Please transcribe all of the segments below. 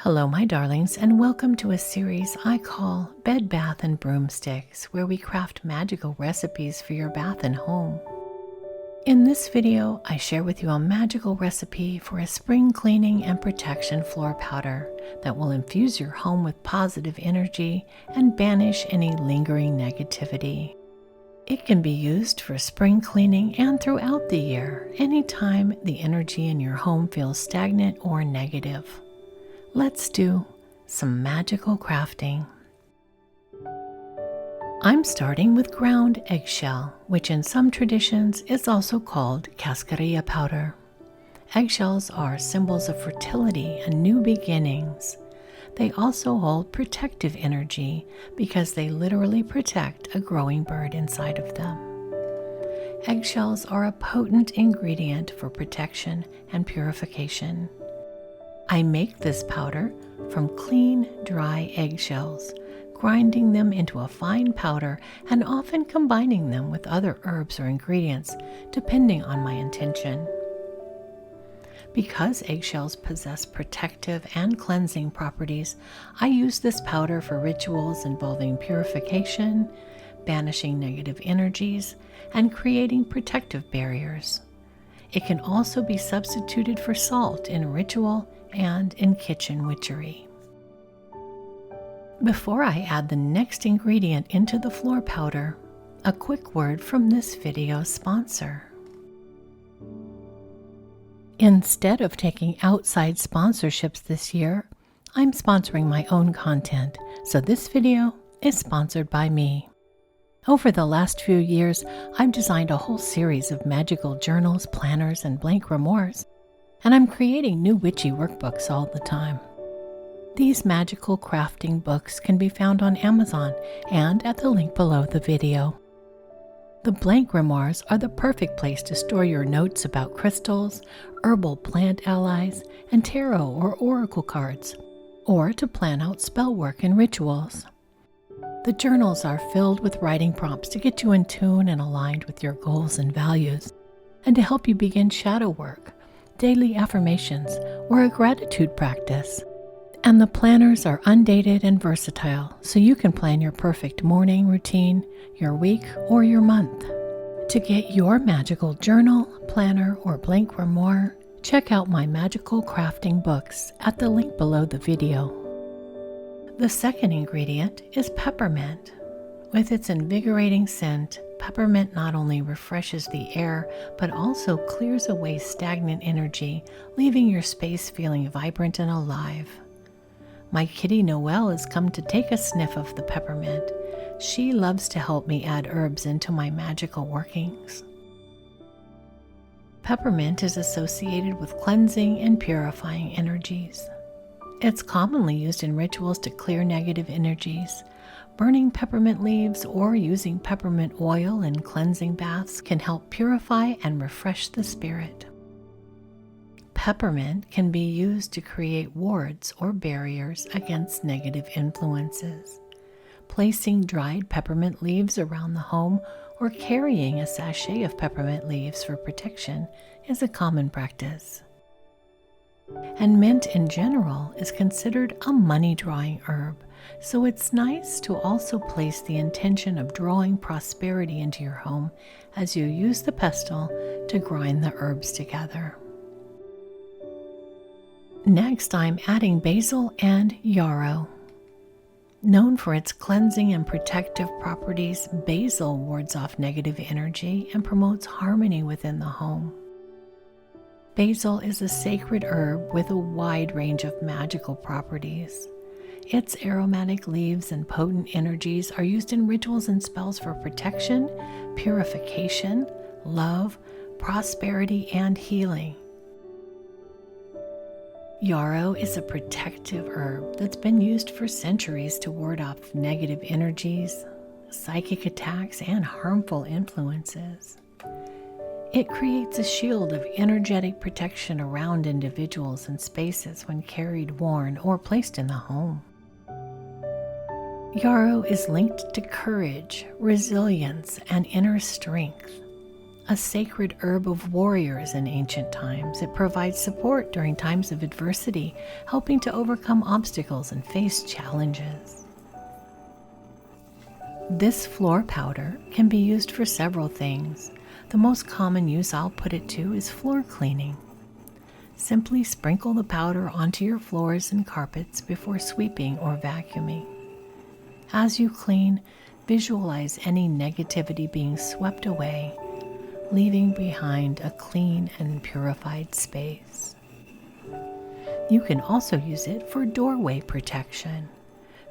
Hello, my darlings, and welcome to a series I call Bed, Bath, and Broomsticks, where we craft magical recipes for your bath and home. In this video, I share with you a magical recipe for a spring cleaning and protection floor powder that will infuse your home with positive energy and banish any lingering negativity. It can be used for spring cleaning and throughout the year, anytime the energy in your home feels stagnant or negative. Let's do some magical crafting. I'm starting with ground eggshell, which in some traditions is also called cascarilla powder. Eggshells are symbols of fertility and new beginnings. They also hold protective energy because they literally protect a growing bird inside of them. Eggshells are a potent ingredient for protection and purification. I make this powder from clean, dry eggshells, grinding them into a fine powder and often combining them with other herbs or ingredients, depending on my intention. Because eggshells possess protective and cleansing properties, I use this powder for rituals involving purification, banishing negative energies, and creating protective barriers. It can also be substituted for salt in ritual and in kitchen witchery. Before I add the next ingredient into the floor powder, a quick word from this video's sponsor. Instead of taking outside sponsorships this year, I'm sponsoring my own content, so this video is sponsored by me. Over the last few years, I've designed a whole series of magical journals, planners, and blank grimoires, and I'm creating new witchy workbooks all the time. These magical crafting books can be found on Amazon and at the link below the video. The blank grimoires are the perfect place to store your notes about crystals, herbal plant allies, and tarot or oracle cards, or to plan out spell work and rituals. The journals are filled with writing prompts to get you in tune and aligned with your goals and values, and to help you begin shadow work, daily affirmations, or a gratitude practice. And the planners are undated and versatile, so you can plan your perfect morning routine, your week, or your month. To get your magical journal, planner, or blank grimoire, check out my magical crafting books at the link below the video. The second ingredient is peppermint. With its invigorating scent, peppermint not only refreshes the air, but also clears away stagnant energy, leaving your space feeling vibrant and alive. My kitty Noelle has come to take a sniff of the peppermint. She loves to help me add herbs into my magical workings. Peppermint is associated with cleansing and purifying energies. It's commonly used in rituals to clear negative energies. Burning peppermint leaves or using peppermint oil in cleansing baths can help purify and refresh the spirit. Peppermint can be used to create wards or barriers against negative influences. Placing dried peppermint leaves around the home or carrying a sachet of peppermint leaves for protection is a common practice. And mint in general is considered a money-drawing herb, so it's nice to also place the intention of drawing prosperity into your home as you use the pestle to grind the herbs together. Next, I'm adding basil and yarrow. Known for its cleansing and protective properties, basil wards off negative energy and promotes harmony within the home. Basil is a sacred herb with a wide range of magical properties. Its aromatic leaves and potent energies are used in rituals and spells for protection, purification, love, prosperity, and healing. Yarrow is a protective herb that's been used for centuries to ward off negative energies, psychic attacks, and harmful influences. It creates a shield of energetic protection around individuals and spaces when carried, worn, or placed in the home. Yarrow is linked to courage, resilience, and inner strength. A sacred herb of warriors in ancient times, it provides support during times of adversity, helping to overcome obstacles and face challenges. This floor powder can be used for several things. The most common use I'll put it to is floor cleaning. Simply sprinkle the powder onto your floors and carpets before sweeping or vacuuming. As you clean, visualize any negativity being swept away, leaving behind a clean and purified space. You can also use it for doorway protection.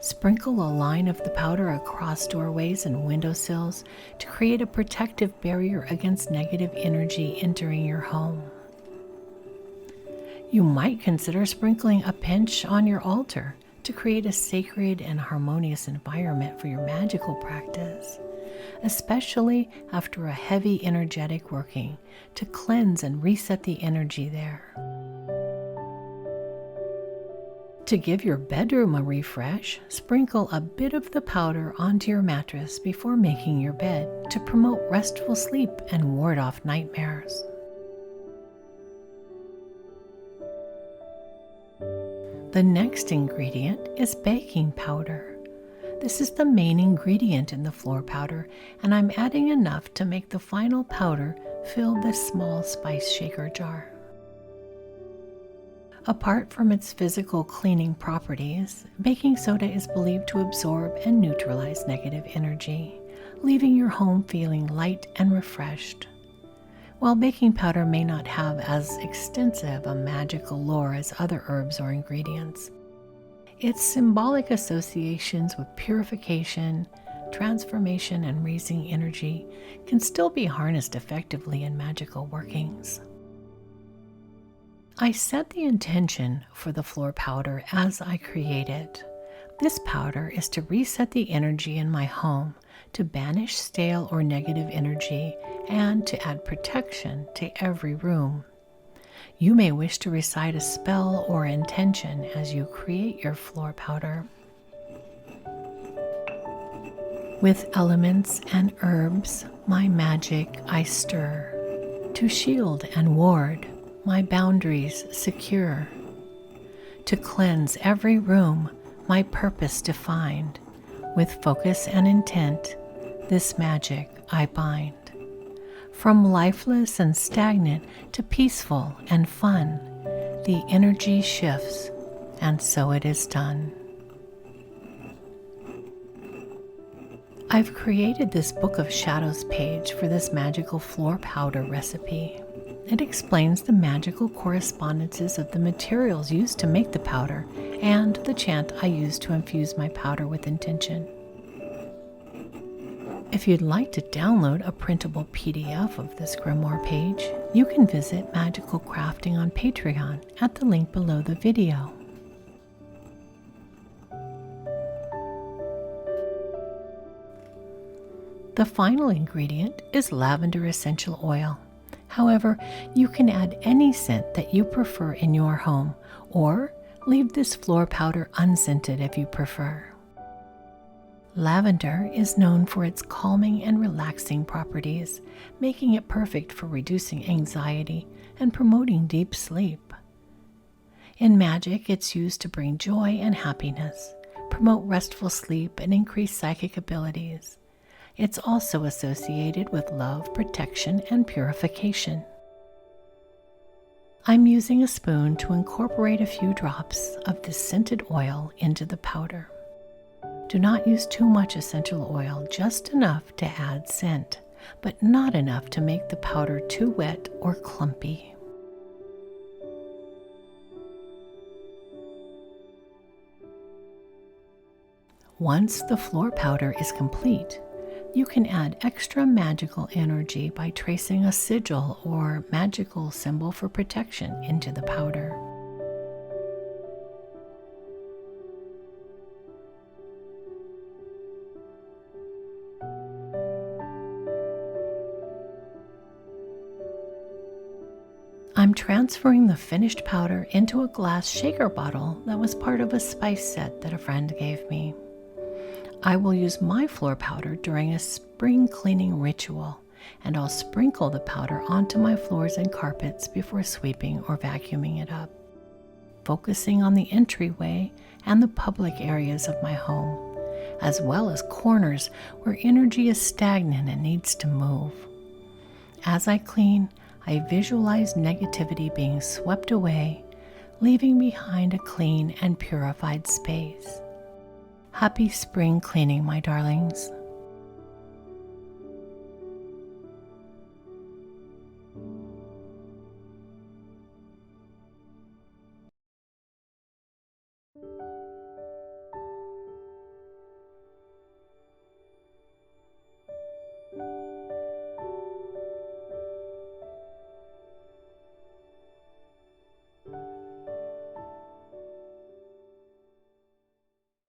Sprinkle a line of the powder across doorways and windowsills to create a protective barrier against negative energy entering your home. You might consider sprinkling a pinch on your altar to create a sacred and harmonious environment for your magical practice, especially after a heavy energetic working, to cleanse and reset the energy there. To give your bedroom a refresh, sprinkle a bit of the powder onto your mattress before making your bed to promote restful sleep and ward off nightmares. The next ingredient is baking powder. This is the main ingredient in the floor powder, and I'm adding enough to make the final powder fill this small spice shaker jar. Apart from its physical cleaning properties, baking soda is believed to absorb and neutralize negative energy, leaving your home feeling light and refreshed. While baking powder may not have as extensive a magical lore as other herbs or ingredients, its symbolic associations with purification, transformation, and raising energy can still be harnessed effectively in magical workings. I set the intention for the floor powder as I create it. This powder is to reset the energy in my home, to banish stale or negative energy, and to add protection to every room. You may wish to recite a spell or intention as you create your floor powder. With elements and herbs, my magic I stir, to shield and ward, my boundaries secure. To cleanse every room, my purpose defined. With focus and intent, this magic I bind. From lifeless and stagnant to peaceful and fun, the energy shifts, and so it is done. I've created this Book of Shadows page for this magical floor powder recipe. It explains the magical correspondences of the materials used to make the powder and the chant I use to infuse my powder with intention. If you'd like to download a printable PDF of this grimoire page, you can visit Magical Crafting on Patreon at the link below the video. The final ingredient is Lavender Essential Oil. However, you can add any scent that you prefer in your home, or leave this floor powder unscented if you prefer. Lavender is known for its calming and relaxing properties, making it perfect for reducing anxiety and promoting deep sleep. In magic, it's used to bring joy and happiness, promote restful sleep, and increase psychic abilities. It's also associated with love, protection, and purification. I'm using a spoon to incorporate a few drops of this scented oil into the powder. Do not use too much essential oil, just enough to add scent, but not enough to make the powder too wet or clumpy. Once the floor powder is complete, you can add extra magical energy by tracing a sigil or magical symbol for protection into the powder. I'm transferring the finished powder into a glass shaker bottle that was part of a spice set that a friend gave me. I will use my floor powder during a spring cleaning ritual, and I'll sprinkle the powder onto my floors and carpets before sweeping or vacuuming it up, focusing on the entryway and the public areas of my home, as well as corners where energy is stagnant and needs to move. As I clean, I visualize negativity being swept away, leaving behind a clean and purified space. Happy spring cleaning, my darlings.